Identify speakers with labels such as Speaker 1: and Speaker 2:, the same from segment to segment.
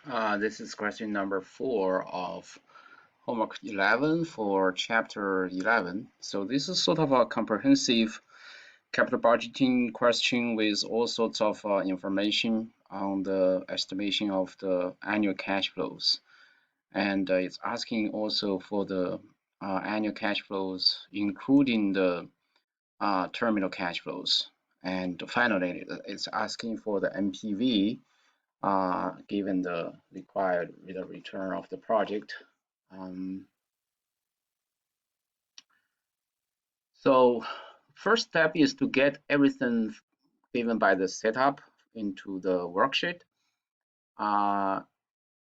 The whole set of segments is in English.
Speaker 1: This is question number 4 of homework 11 for chapter 11. So this is sort of a comprehensive capital budgeting question with all sorts of information on the estimation of the annual cash flows. And it's asking also for the annual cash flows, including the terminal cash flows. And finally, it's asking for the NPV given the required rate of return of the project. Um, so first step is to get everything given by the setup into the worksheet. Uh,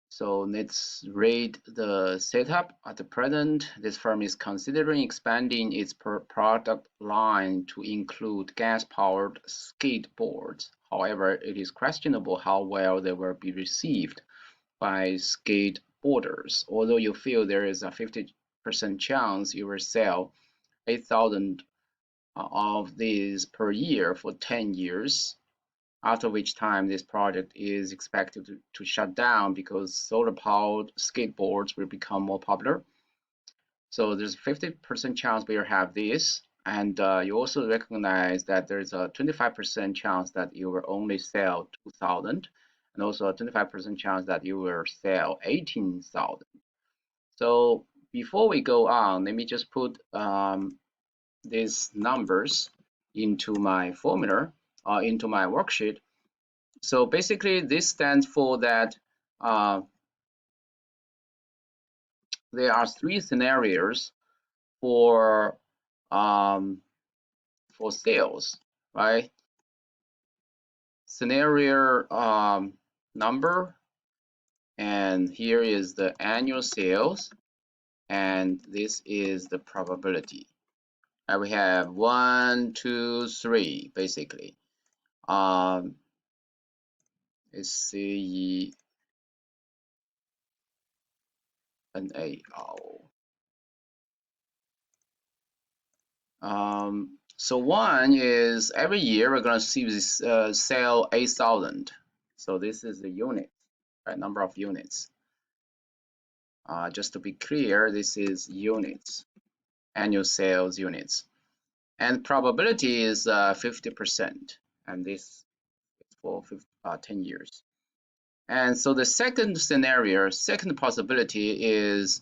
Speaker 1: so let's read the setup. At the present, this firm is considering expanding its product line to include gas-powered skateboards. However, it is questionable how well they will be received by skateboarders. Although you feel there is a 50% chance you will sell 8,000 of these per year for 10 years, after which time this project is expected to shut down because solar-powered skateboards will become more popular. So there's a 50% chance we will have this. And you also recognize that there's a 25% chance that you will only sell 2,000, and also a 25% chance that you will sell 18,000. So before we go on, let me just put these numbers into my formula, into my worksheet. So basically, this stands for that there are 3 scenarios for sales, right? Scenario number, and here is the annual sales, and this is the probability. And we have 1, 2, 3 basically. Let's see, an A. So one is every year we're going to see this sell 8,000. So this is the unit, right? Number of units. Just to be clear, this is units, annual sales units. And probability is 50%. And this is for 10 years. And so the second scenario, second possibility is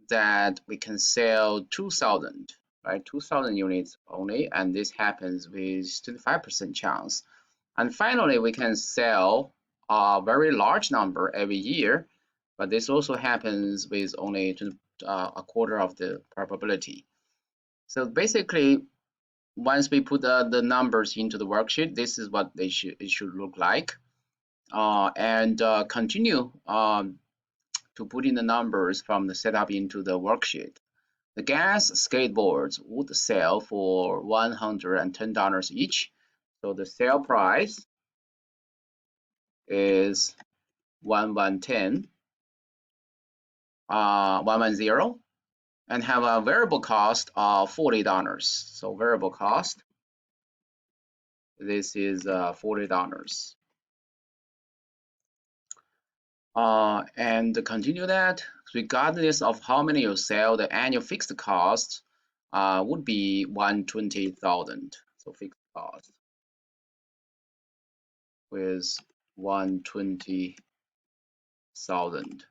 Speaker 1: that we can sell 2,000, right? 2,000 units only, and this happens with 25% chance. And finally, we can sell a very large number every year, but this also happens with only a quarter of the probability. So basically, once we put the numbers into the worksheet, this is what it should look like. And continue to put in the numbers from the setup into the worksheet. The gas skateboards would sell for $110 each. So the sale price is 110, 110, and have a variable cost of $40. So variable cost, this is $40. And continue that, regardless of how many you sell, the annual fixed cost would be 120,000. So fixed cost with 120,000.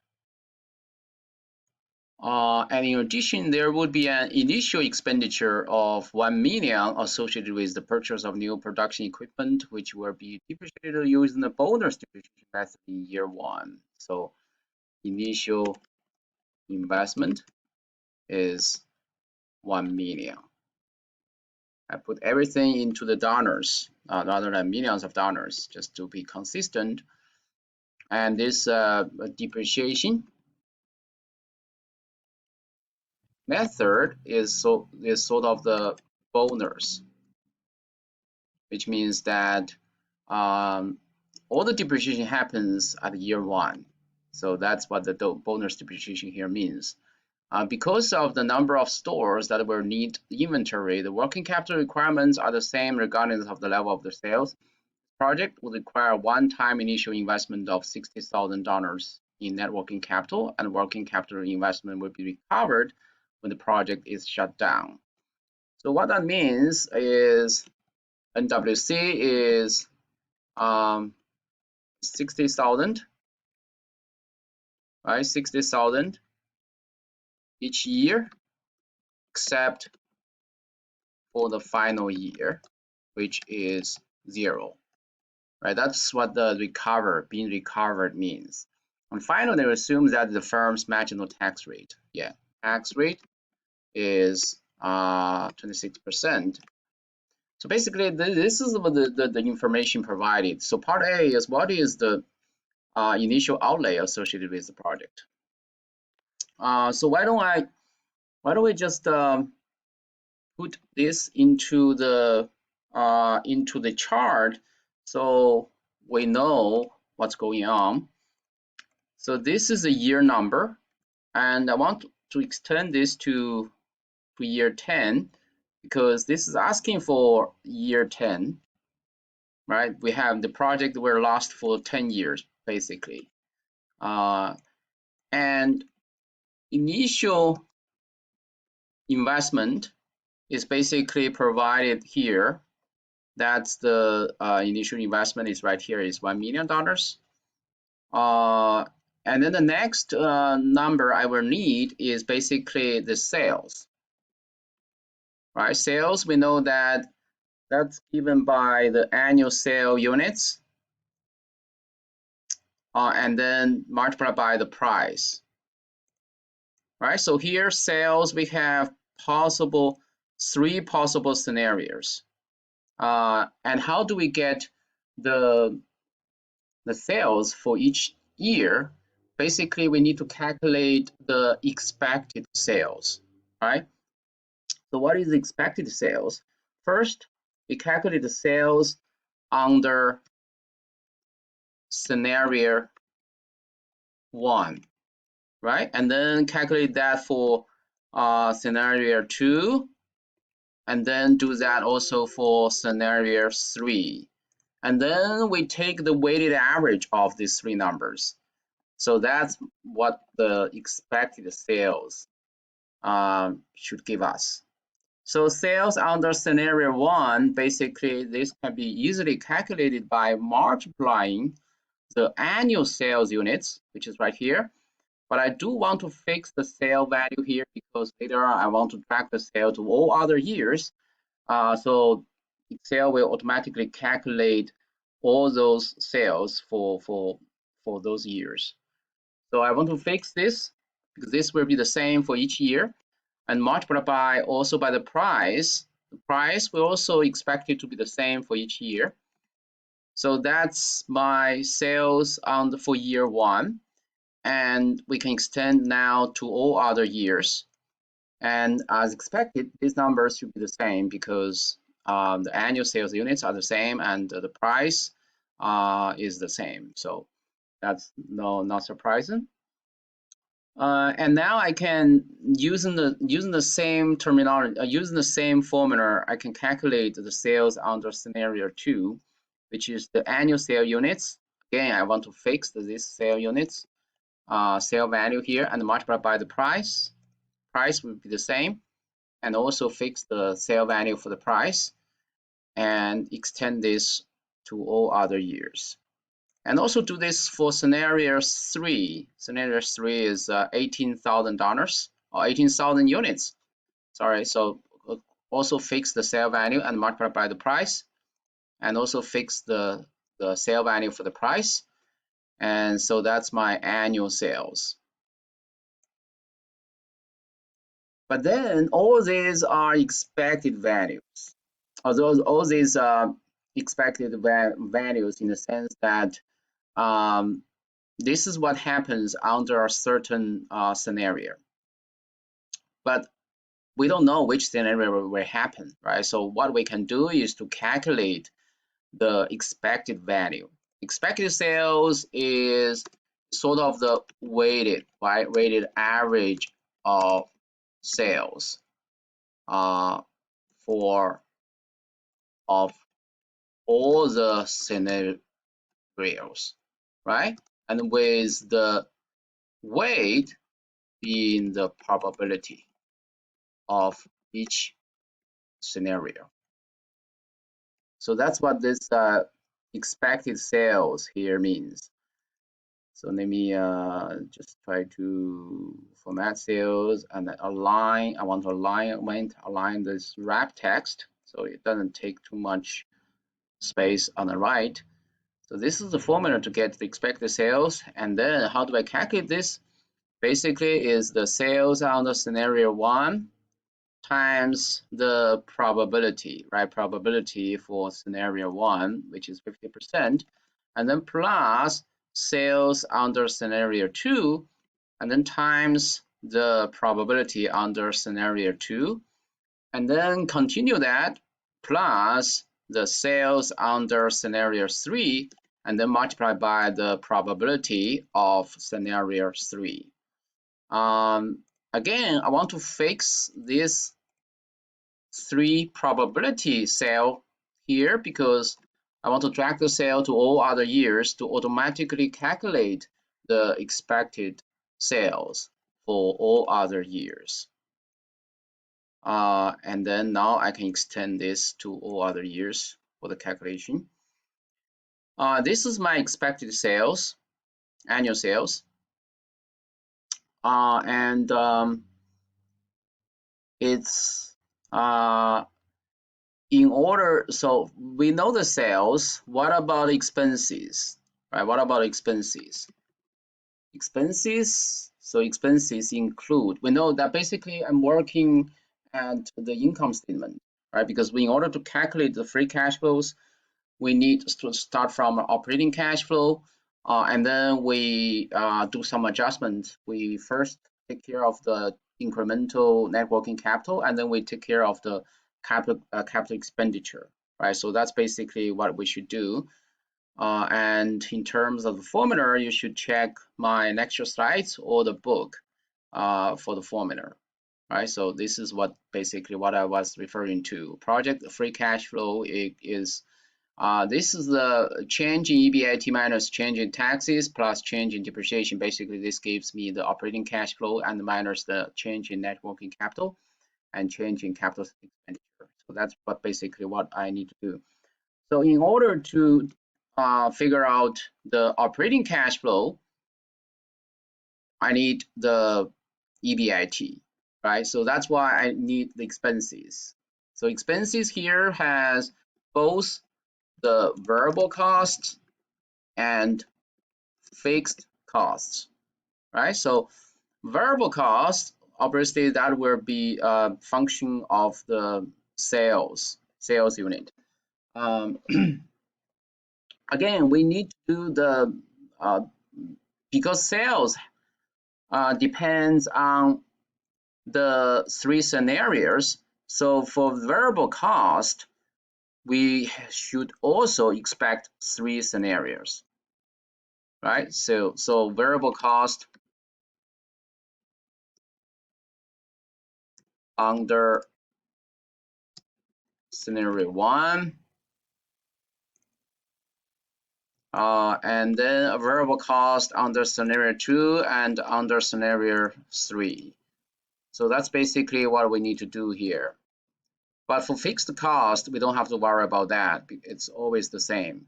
Speaker 1: And in addition, there would be an initial expenditure of 1 million associated with the purchase of new production equipment, which will be depreciated using the bonus depreciation method in year 1. So initial investment is 1 million. I put everything into the dollars rather than millions of dollars, just to be consistent. And this depreciation method is sort of the bonus, which means that all the depreciation happens at year 1. So that's what the bonus depreciation here means. Because of the number of stores that will need inventory, the working capital requirements are the same regardless of the level of the sales. Project will require a one-time initial investment of $60,000 in net working capital, and working capital investment will be recovered when the project is shut down. So what that means is NWC is 60,000, right? 60,000 each year, except for the final year, which is 0, right? That's what the being recovered means. And finally, they assume that the firm's marginal tax rate, tax rate is 26%. So basically, this is the information provided. So part A is what is the initial outlay associated with the project. So why don't we just put this into the chart so we know what's going on. So this is a year number, and I want to extend this to year 10 because this is asking for year 10, right? We have the project will last for 10 years basically, and initial investment is basically provided here. That's the initial investment is right here is $1 million. And then the next number I will need is basically the sales, right? Sales, we know that that's given by the annual sale units, and then multiplied by the price, right? So here sales, we have three possible scenarios. And how do we get the sales for each year? Basically, we need to calculate the expected sales, right? So what is expected sales? First, we calculate the sales under scenario 1, right? And then calculate that for scenario 2, and then do that also for scenario 3. And then we take the weighted average of these three numbers. So that's what the expected sales should give us. So sales under scenario 1, basically this can be easily calculated by multiplying the annual sales units, which is right here. But I do want to fix the sale value here because later on I want to track the sale to all other years. So Excel will automatically calculate all those sales for those years. So I want to fix this because this will be the same for each year, and multiply by also by the price. The price will also expect it to be the same for each year. So that's my sales for year 1, and we can extend now to all other years. And as expected, these numbers should be the same because the annual sales units are the same and the price is the same. So that's not surprising. And now I can using the same terminology, using the same formula, I can calculate the sales under scenario 2, which is the annual sale units. Again, I want to fix this sale units, sale value here, and multiply by the price. Price will be the same, and also fix the sale value for the price, and extend this to all other years. And also do this for scenario 3. Scenario 3 is $18,000 or 18,000 units. Sorry, so also fix the sale value and multiply by the price, and also fix the sale value for the price. And so that's my annual sales. But then all these are expected values. Although all these expected values in the sense that this is what happens under a certain scenario. But we don't know which scenario will happen, right? So what we can do is to calculate the expected value. Expected sales is sort of the weighted average of sales for of all the scenarios, right? And with the weight being the probability of each scenario. So that's what this expected sales here means. So let me just try to format sales and align. I want to align this wrap text so it doesn't take too much space on the right. So this is the formula to get the expected sales. And then how do I calculate this? Basically is the sales under scenario 1 times the probability, right? Probability for scenario 1, which is 50%, and then plus sales under scenario 2, and then times the probability under scenario 2, and then continue that plus the sales under scenario 3, and then multiply by the probability of scenario 3. Again, I want to fix this 3 probability cell here because I want to drag the cell to all other years to automatically calculate the expected sales for all other years. And then now I can extend this to all other years for the calculation. This is my expected sales, annual sales. It's in order, so we know the sales. What about expenses, right? What about expenses? Expenses, so expenses include, we know that basically I'm working at the income statement, right? Because in order to calculate the free cash flows, we need to start from operating cash flow, and then we do some adjustments. We first take care of the incremental net working capital, and then we take care of the capital expenditure, right? So that's basically what we should do. And in terms of the formula, you should check my lecture slides or the book for the formula, right? So this is what basically what I was referring to. Project free cash flow is this is the change in EBIT minus change in taxes plus change in depreciation. Basically, this gives me the operating cash flow and minus the change in net working capital and change in capital expenditure. So that's basically what I need to do. So in order to figure out the operating cash flow, I need the EBIT, right? So that's why I need the expenses. So expenses here has both the variable costs and fixed costs, right? So variable costs, obviously that will be a function of the sales unit. Again, we need to do the, because sales depends on the 3 scenarios. So for variable cost, we should also expect 3 scenarios, right? So variable cost under scenario 1, and then a variable cost under scenario 2 and under scenario 3. So that's basically what we need to do here. But for fixed cost, we don't have to worry about that. It's always the same.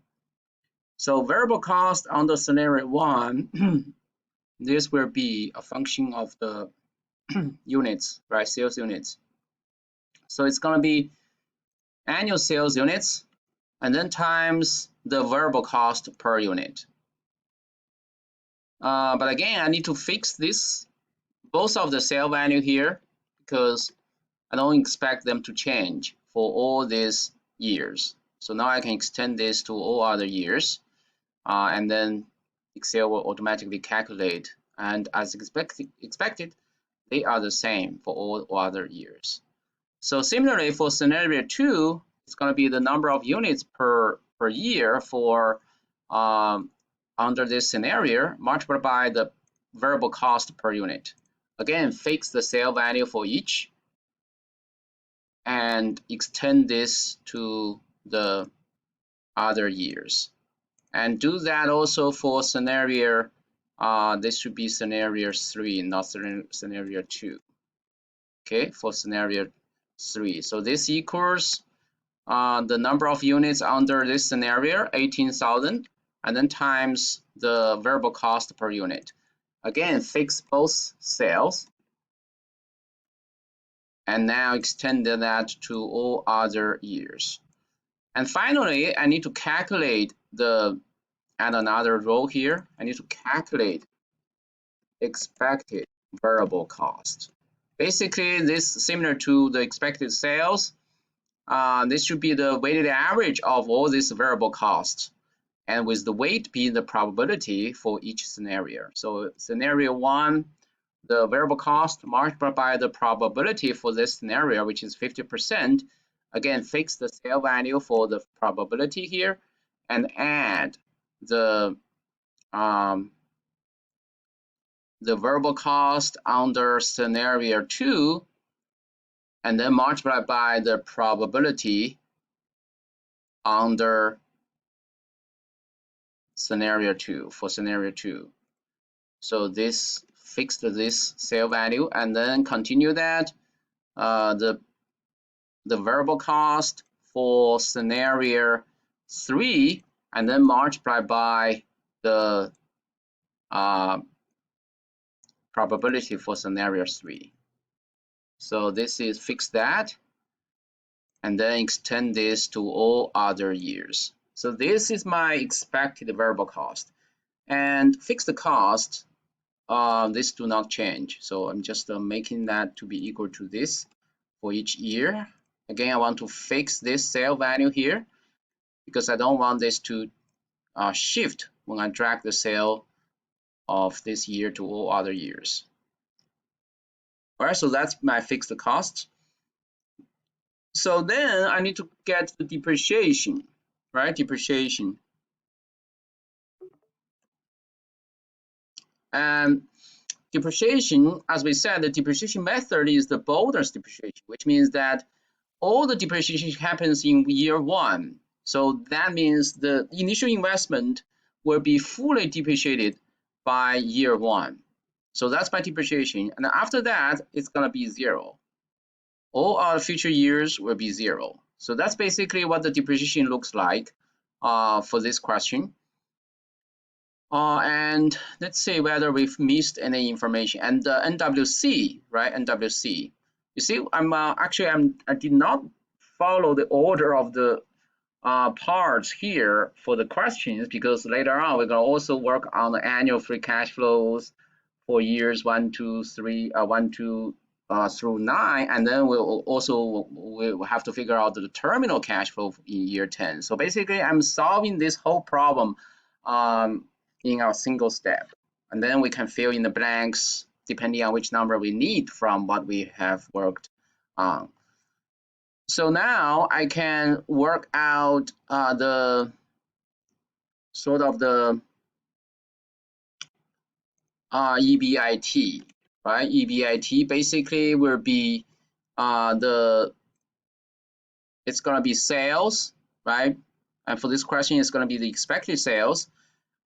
Speaker 1: So variable cost under scenario 1, this will be a function of the units, right? Sales units. So it's going to be annual sales units and then times the variable cost per unit. But again, I need to fix this, both of the sale value here, because I don't expect them to change for all these years. So now I can extend this to all other years, and then Excel will automatically calculate. And as expected, they are the same for all other years. So similarly for scenario 2, it's going to be the number of units per year for under this scenario multiplied by the variable cost per unit. Again, fix the sale value for each and extend this to the other years. And do that also for scenario this should be scenario 3, not scenario 2. Okay, for scenario 3. So this equals the number of units under this scenario, 18,000, and then times the variable cost per unit. Again, fix both cells, and now extend that to all other years. And finally, I need to calculate add another row here. I need to calculate expected variable cost. Basically, this similar to the expected sales. This should be the weighted average of all these variable costs, and with the weight being the probability for each scenario. So scenario 1, the variable cost multiplied by the probability for this scenario, which is 50%. Again, fix the sale value for the probability here, and add the variable cost under scenario 2, and then multiply by the probability under scenario 2 for scenario 2. So this fixed this sale value, and then continue that the variable cost for scenario 3, and then multiply by the probability for scenario 3. So this is fix that, and then extend this to all other years. So this is my expected variable cost. And fixed cost, this do not change. So I'm just making that to be equal to this for each year. Again, I want to fix this sale value here because I don't want this to shift when I drag the sale of this year to all other years. All right, so that's my fixed cost. So then I need to get the depreciation, right? Depreciation. And depreciation, as we said, the depreciation method is the bonus depreciation, which means that all the depreciation happens in year 1. So that means the initial investment will be fully depreciated by year 1. So that's my depreciation. And after that, it's going to be 0. All our future years will be 0. So that's basically what the depreciation looks like for this question. And let's see whether we've missed any information. And NWC, right? NWC. You see, I did not follow the order of the parts here for the questions, because later on we're going to also work on the annual free cash flows for years 1 to 3, 1 to through 9, and then we'll have to figure out the terminal cash flow in year 10. So basically, I'm solving this whole problem in a single step, and then we can fill in the blanks depending on which number we need from what we have worked on. So now I can work out the sort of the EBIT, right? EBIT basically will be it's going to be sales, right? And for this question, it's going to be the expected sales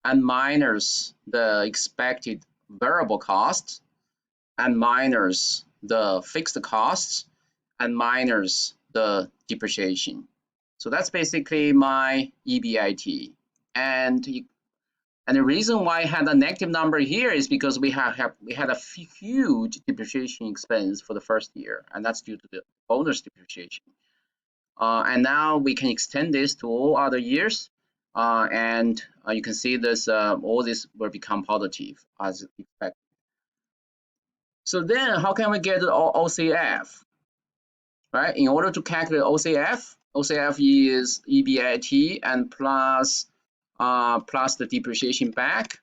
Speaker 1: and minus the expected variable costs and minus the fixed costs and minus the depreciation. So that's basically my EBIT. And the reason why I had a negative number here is because we had a huge depreciation expense for the first year, and that's due to the bonus depreciation. And now we can extend this to all other years, and you can see this all this will become positive as expected. So then, how can we get the OCF? Right? In order to calculate OCF, OCF is EBIT and plus the depreciation back.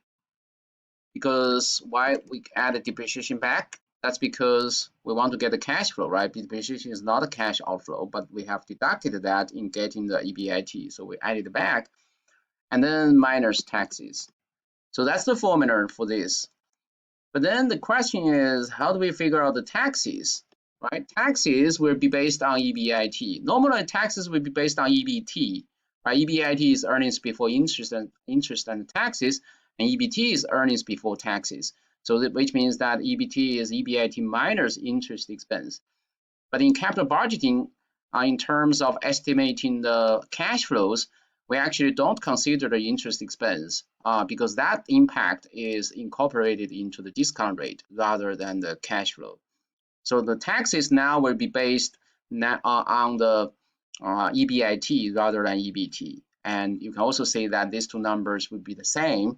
Speaker 1: Because why we add the depreciation back? That's because we want to get the cash flow, right? Depreciation is not a cash outflow, but we have deducted that in getting the EBIT. So we added it back, and then minus taxes. So that's the formula for this. But then the question is, how do we figure out the taxes, right? Taxes will be based on EBIT. Normally, taxes will be based on EBT, right? EBIT is earnings before interest and taxes, and EBT is earnings before taxes. So which means that EBT is EBIT minus interest expense. But in capital budgeting, in terms of estimating the cash flows, we actually don't consider the interest expense because that impact is incorporated into the discount rate rather than the cash flow. So the taxes now will be based on the EBIT rather than EBT. And you can also say that these two numbers would be the same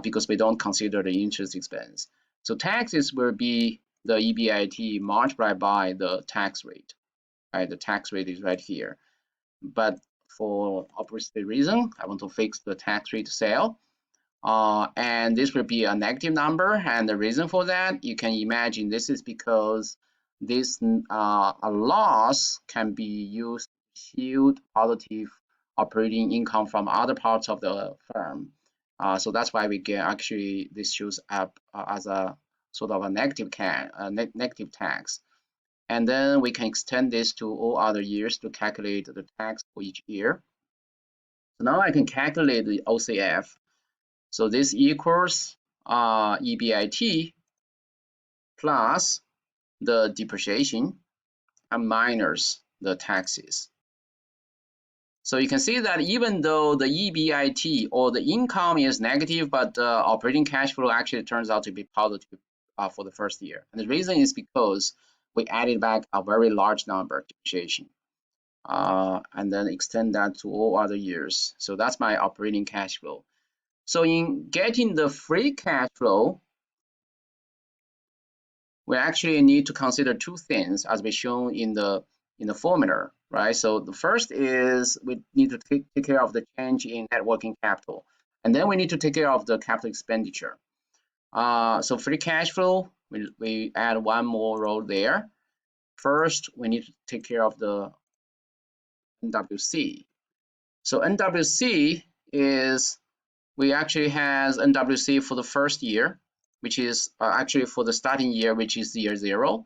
Speaker 1: because we don't consider the interest expense. So taxes will be the EBIT multiplied by the tax rate. Right? The tax rate is right here. But for opposite reason, I want to fix the tax rate cell. And this will be a negative number. And the reason for that, you can imagine this is because this a loss can be used to shield positive operating income from other parts of the firm. So that's why we get actually this shows up as a sort of a negative tax. And then we can extend this to all other years to calculate the tax for each year. So now I can calculate the OCF. So this equals EBIT plus the depreciation and minus the taxes. So you can see that even though the EBIT or the income is negative, but the operating cash flow actually turns out to be positive for the first year. And the reason is because we added back a very large number, depreciation, and then extend that to all other years. So that's my operating cash flow. So in getting the free cash flow, we actually need to consider two things as we shown in the formula, right? So the first is we need to take care of the change in net working capital, and then we need to take care of the capital expenditure. So free cash flow, we add one more row there. First, we need to take care of the NWC. So NWC is, we actually has NWC for the first year, which is actually for the starting year, which is year 0.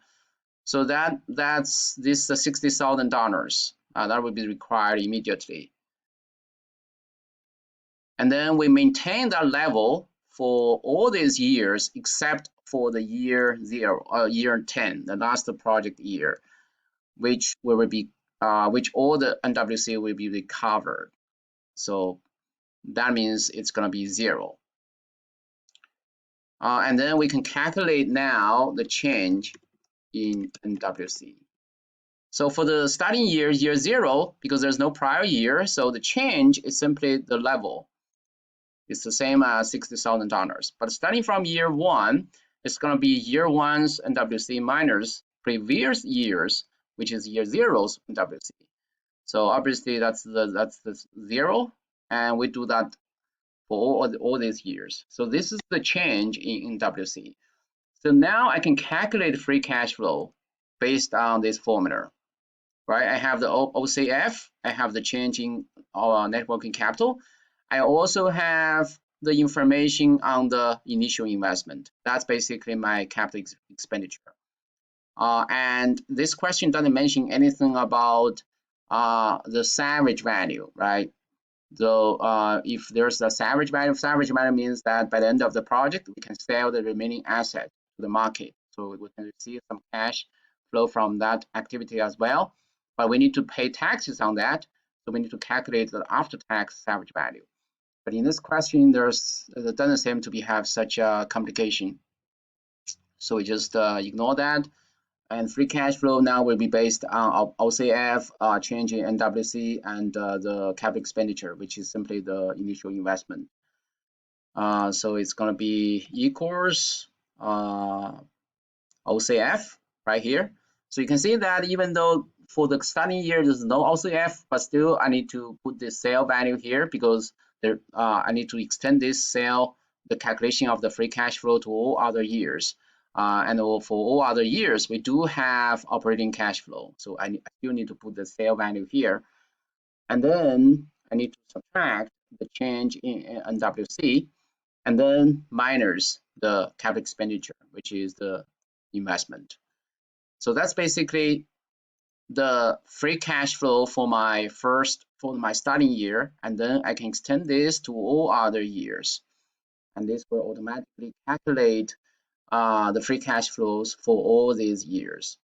Speaker 1: So that's this $60,000 that will be required immediately. And then we maintain that level for all these years except for the year 0, year 10, the last project year, which will be which all the NWC will be recovered. So that means it's going to be 0. And then we can calculate now the change in NWC. So for the starting year, year 0, because there's no prior year, so the change is simply the level. It's the same as $60,000. But starting from year 1, it's going to be year 1's NWC minus previous years, which is year 0's NWC. So obviously that's the 0, and we do that for all these years. So this is the change in NWC. So now I can calculate free cash flow based on this formula, right? I have the OCF, I have the change in net working capital. I also have the information on the initial investment. That's basically my capital expenditure. And this question doesn't mention anything about the salvage value, right? So if there's a salvage value means that by the end of the project, we can sell the remaining asset to the market. So we can receive some cash flow from that activity as well. But we need to pay taxes on that. So we need to calculate the after-tax salvage value. But in this question, there doesn't seem to have such a complication. So we just ignore that. And free cash flow now will be based on OCF, change in NWC, and the capital expenditure, which is simply the initial investment. So it's going to be equals OCF right here. So you can see that even though for the starting year there's no OCF, but still I need to put the sale value here because there I need to extend this sale, the calculation of the free cash flow to all other years. And for all other years, we do have operating cash flow. So I still need to put the sale value here. And then I need to subtract the change in NWC and then minus the capital expenditure, which is the investment. So that's basically the free cash flow for my starting year. And then I can extend this to all other years. and this will automatically calculate the free cash flows for all these years.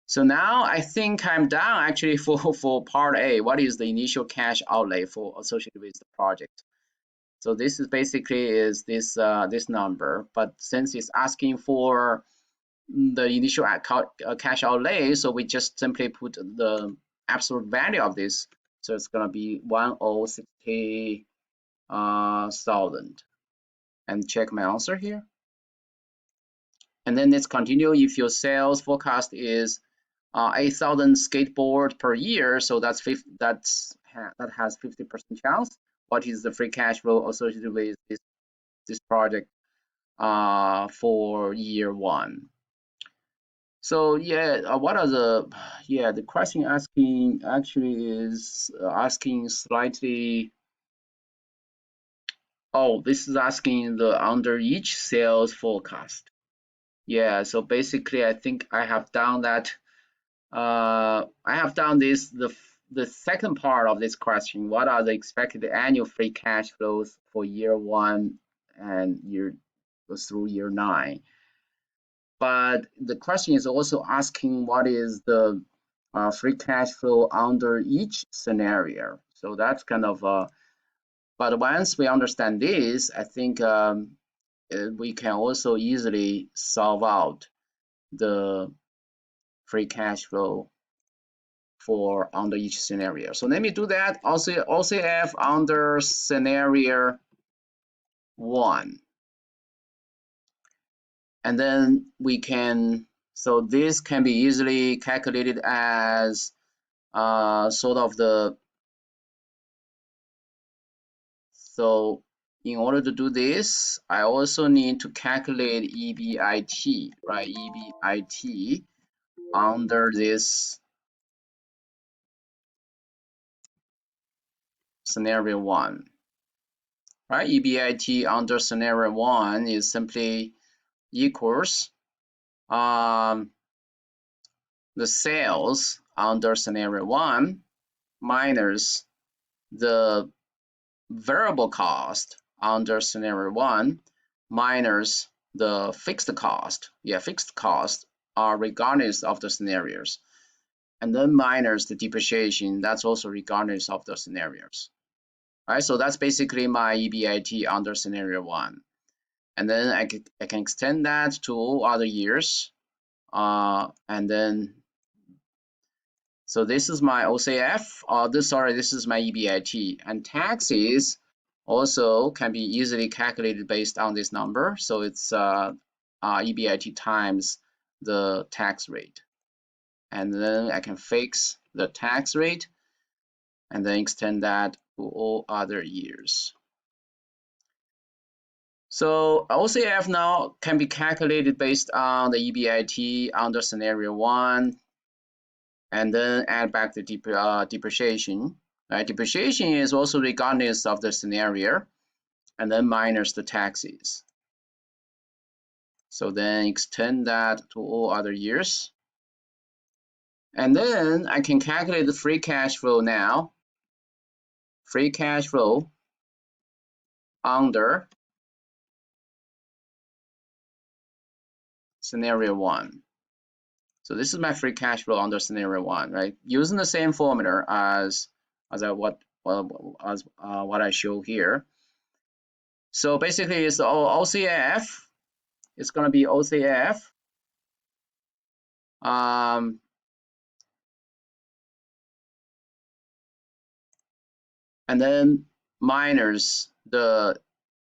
Speaker 1: So now I think I'm done actually for part A. What is the initial cash outlay for associated with the project? So this is basically is this number, but since it's asking for the initial cash outlay, so we just simply put the absolute value of this. So it's gonna be 1060,000, and check my answer here. And then let's continue. If your sales forecast is 8,000 skateboard per year, so that has 50% chance. What is the free cash flow associated with this project for year one? So yeah, what are the question asking actually is asking slightly. Oh, this is asking the under each sales forecast. Yeah, so basically I think I have done that. I have done this the second part of this question. What are the expected annual free cash flows for year one and year through year 9? But the question is also asking what is the free cash flow under each scenario. So that's kind of but once we understand this, I think we can also easily solve out the free cash flow for under each scenario. So let me do that. Also OCF under scenario 1. And then we can, so this can be easily calculated as sort of so in order to do this, I also need to calculate EBIT, right? EBIT under this scenario 1, right? EBIT under scenario 1 is simply equals the sales under scenario 1 minus the variable cost under scenario 1 minus the fixed cost. Yeah, fixed costs are regardless of the scenarios. And then minus the depreciation, that's also regardless of the scenarios. Right, so that's basically my EBIT under scenario 1. And then I can extend that to all other years. And then, so this is my OCF, this is my EBIT. And taxes also can be easily calculated based on this number. So it's EBIT times the tax rate. And then I can fix the tax rate and then extend that to all other years. So OCF now can be calculated based on the EBIT under scenario 1, and then add back the depreciation. Right? Depreciation is also regardless of the scenario, and then minus the taxes. So then extend that to all other years. And then I can calculate the free cash flow now. Free cash flow under scenario 1. So this is my free cash flow under scenario 1, right? Using the same formula as what I show here. So basically, it's OCF. It's going to be OCF. And then minus the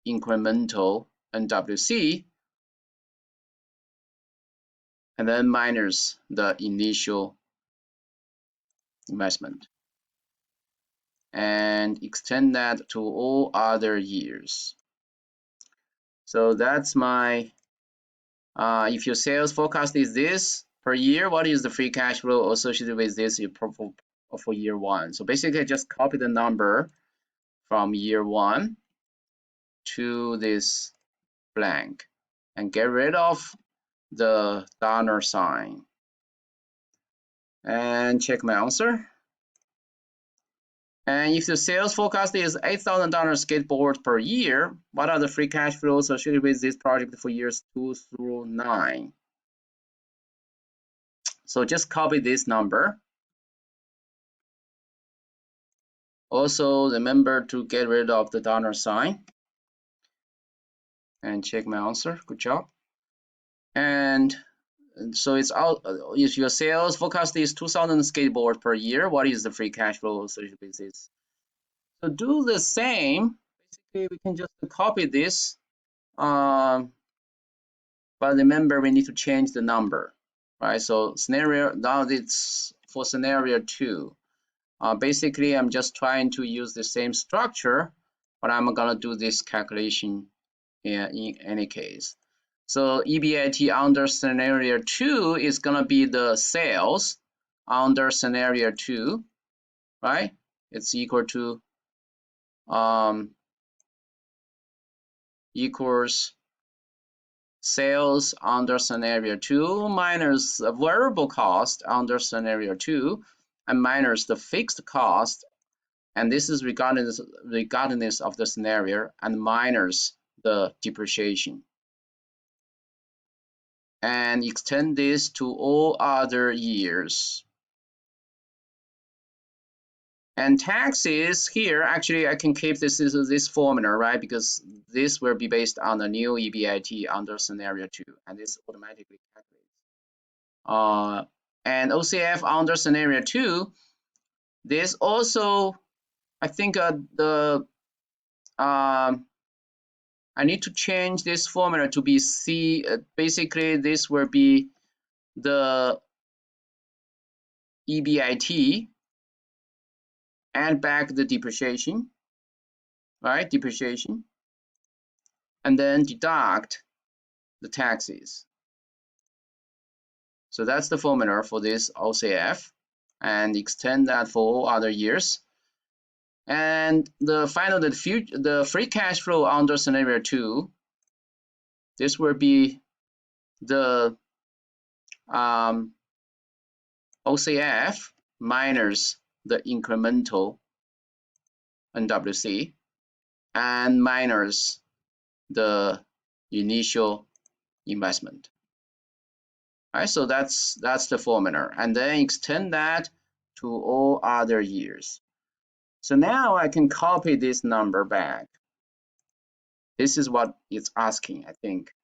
Speaker 1: incremental NWC, and then minus the initial investment, and extend that to all other years. So that's my, if your sales forecast is this per year, what is the free cash flow associated with this for year 1? So basically, I just copy the number from year 1 to this blank and get rid of the dollar sign and check my answer. And if the sales forecast is $8,000 skateboard per year, what are the free cash flows associated with this project for years 2 through 9? So just copy this number. Also, remember to get rid of the dollar sign and check my answer. Good job. And so it's out. If your sales forecast is 2,000 skateboards per year, what is the free cash flow associated with this? So do the same. Basically, we can just copy this. But remember, we need to change the number, right? So scenario, now it's for scenario 2. Basically, I'm just trying to use the same structure, but I'm gonna do this calculation in any case. So EBIT under scenario 2 is gonna be the sales under scenario 2, right? It's equal to equals sales under scenario 2 minus the variable cost under scenario 2 and minus the fixed cost, and this is regardless of the scenario, and minus the depreciation, and extend this to all other years. And taxes here, actually I can keep this formula, right? Because this will be based on the new EBIT under scenario 2, and this automatically calculates. And OCF under scenario 2, this also, I think I need to change this formula to be C. Basically, this will be the EBIT, add back the depreciation, right? Depreciation, and then deduct the taxes. So that's the formula for this OCF, and extend that for all other years. And the free cash flow under scenario 2, this will be the OCF minus the incremental NWC and minus the initial investment. All right, so that's the formula, and then extend that to all other years. So now I can copy this number back. This is what it's asking, I think.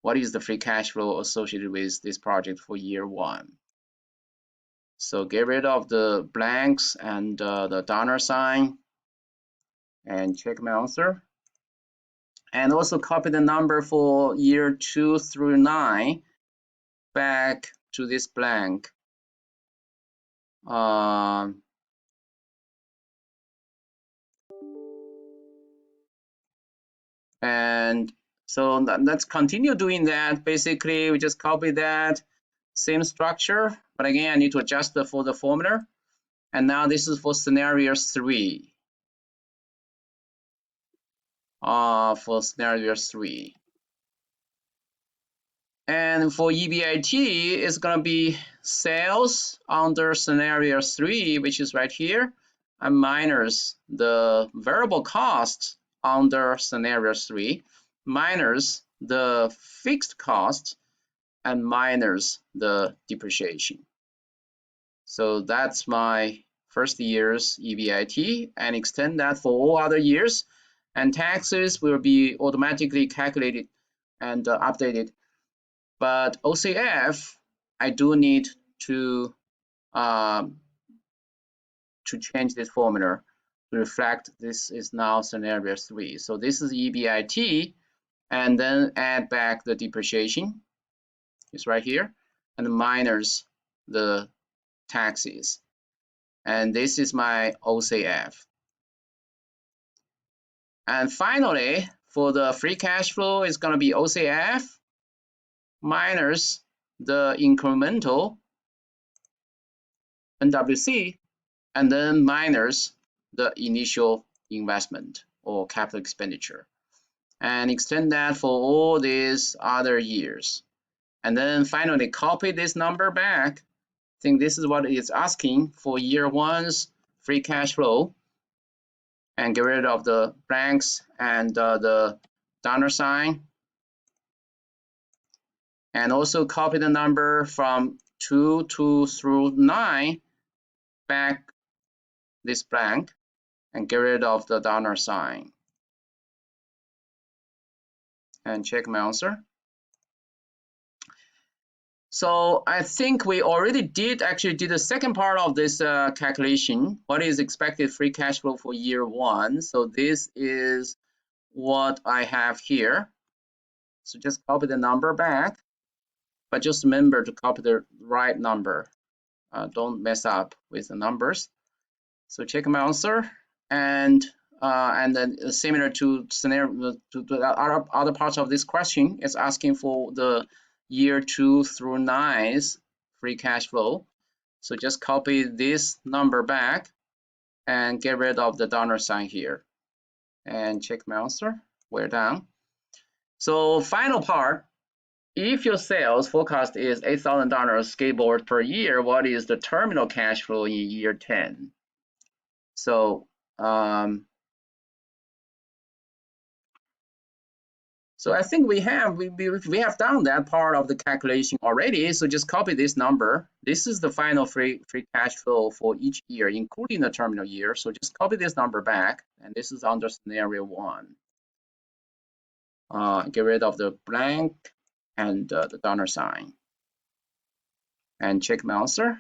Speaker 1: What is the free cash flow associated with this project for year 1? So get rid of the blanks and the dollar sign and check my answer. And also copy the number for year 2 through 9 back to this blank. And so let's continue doing that. Basically, we just copy that same structure, but again, I need to adjust for the formula. And now this is for scenario 3. For scenario 3. And for EBIT, it's going to be sales under scenario 3, which is right here, and minus the variable cost under scenario 3, minus the fixed cost, and minus the depreciation. So that's my first year's EBIT, and extend that for all other years. And taxes will be automatically calculated and updated. But OCF, I do need to change this formula to reflect this is now scenario 3. So this is EBIT, and then add back the depreciation. It's right here, and minus the taxes. And this is my OCF. And finally, for the free cash flow, it's going to be OCF minus the incremental NWC, and then minus the initial investment or capital expenditure, and extend that for all these other years. And then finally copy this number back. I think this is what it's asking for year 1's free cash flow, and get rid of the blanks and the dollar sign. And also copy the number from 2 through 9 back this blank and get rid of the dollar sign. And check my answer. So I think we already did the second part of this calculation. What is expected free cash flow for year 1? So this is what I have here. So just copy the number back, but just remember to copy the right number. Don't mess up with the numbers. So check my answer, and then similar to scenario to the other parts of this question, it's asking for the year 2 through 9's free cash flow. So just copy this number back and get rid of the dollar sign here, and check my answer. We're done. So final part. If your sales forecast is $8,000 skateboard per year, what is the terminal cash flow in year 10? So so I think we have done that part of the calculation already. So just copy this number. This is the final free cash flow for each year, including the terminal year. So just copy this number back, and this is under scenario 1. Get rid of the blank and the dollar sign, and check my answer.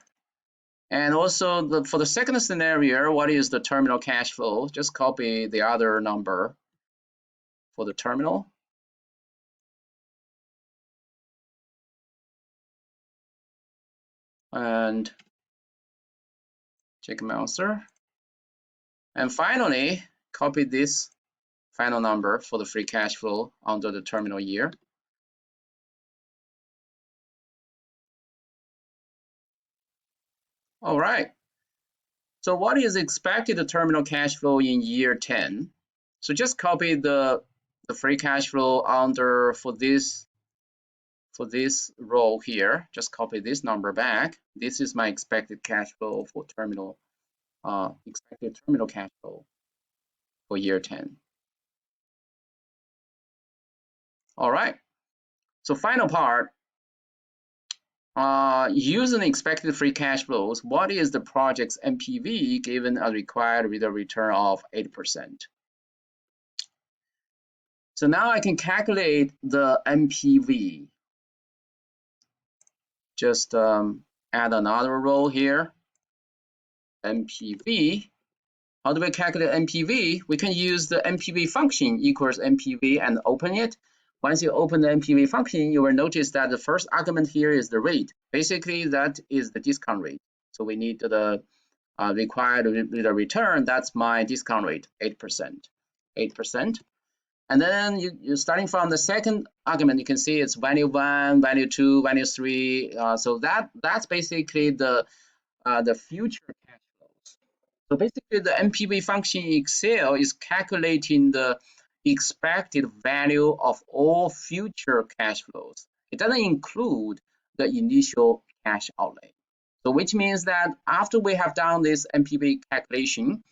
Speaker 1: And also for the second scenario, what is the terminal cash flow? Just copy the other number for the terminal. And check my answer. And finally, copy this final number for the free cash flow under the terminal year. All right. So what is expected terminal cash flow in year 10? So just copy the free cash flow under for this row here. Just copy this number back. This is my expected cash flow for terminal expected terminal cash flow for year 10. All right. So final part. Using expected free cash flows, what is the project's NPV given a required rate of return of 8%? So now I can calculate the NPV. Just add another row here. NPV. How do we calculate NPV? We can use the NPV function equals NPV and open it. Once you open the NPV function, you will notice that the first argument here is the rate. Basically, that is the discount rate. So we need the required rate of return. That's my discount rate, 8%. 8%. And then you're starting from the second argument. You can see it's value 1, value 2, value 3. So that's basically the future cash flows. So basically, the NPV function in Excel is calculating the expected value of all future cash flows. It doesn't include the initial cash outlay. So which means that after we have done this NPV calculation,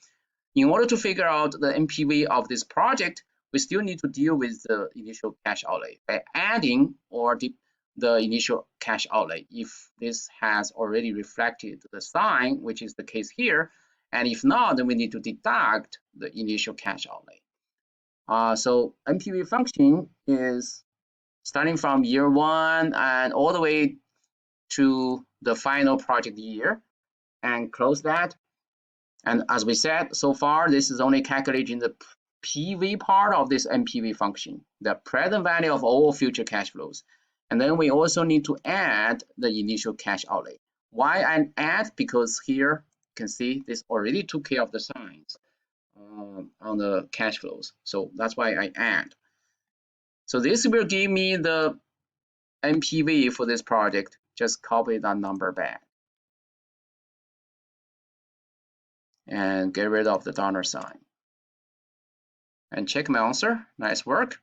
Speaker 1: in order to figure out the NPV of this project, we still need to deal with the initial cash outlay by adding or the initial cash outlay if this has already reflected the sign, which is the case here. And if not, then we need to deduct the initial cash outlay. So NPV function is starting from year 1 and all the way to the final project year, and close that. And as we said, so far, this is only calculating the PV part of this NPV function, the present value of all future cash flows. And then we also need to add the initial cash outlay. Why I add? Because here you can see this already took care of the signs on the cash flows. So that's why I add. So this will give me the NPV for this project. Just copy that number back and get rid of the dollar sign. And check my answer. Nice work.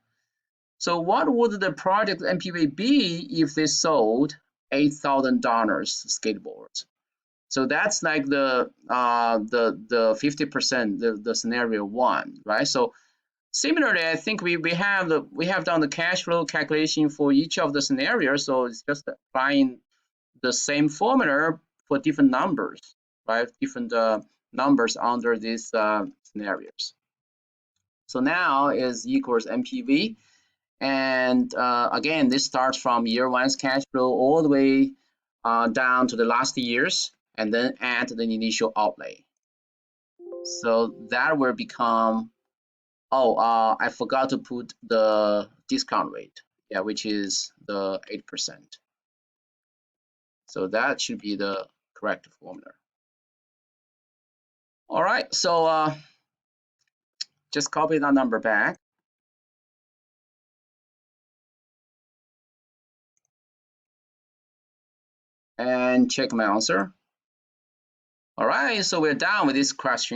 Speaker 1: So what would the project NPV be if they sold $8,000 skateboards? So that's like the 50%, the scenario one, right? So similarly, I think we have done the cash flow calculation for each of the scenarios. So it's just applying the same formula for different numbers, right? Different numbers under these scenarios. So now is equals NPV. And again, this starts from year one's cash flow all the way down to the last years, and then add the initial outlay. So that will become, oh, I forgot to put the discount rate, yeah, which is the 8%. So that should be the correct formula. All right, so just copy that number back and check my answer. All right, so we're done with this question.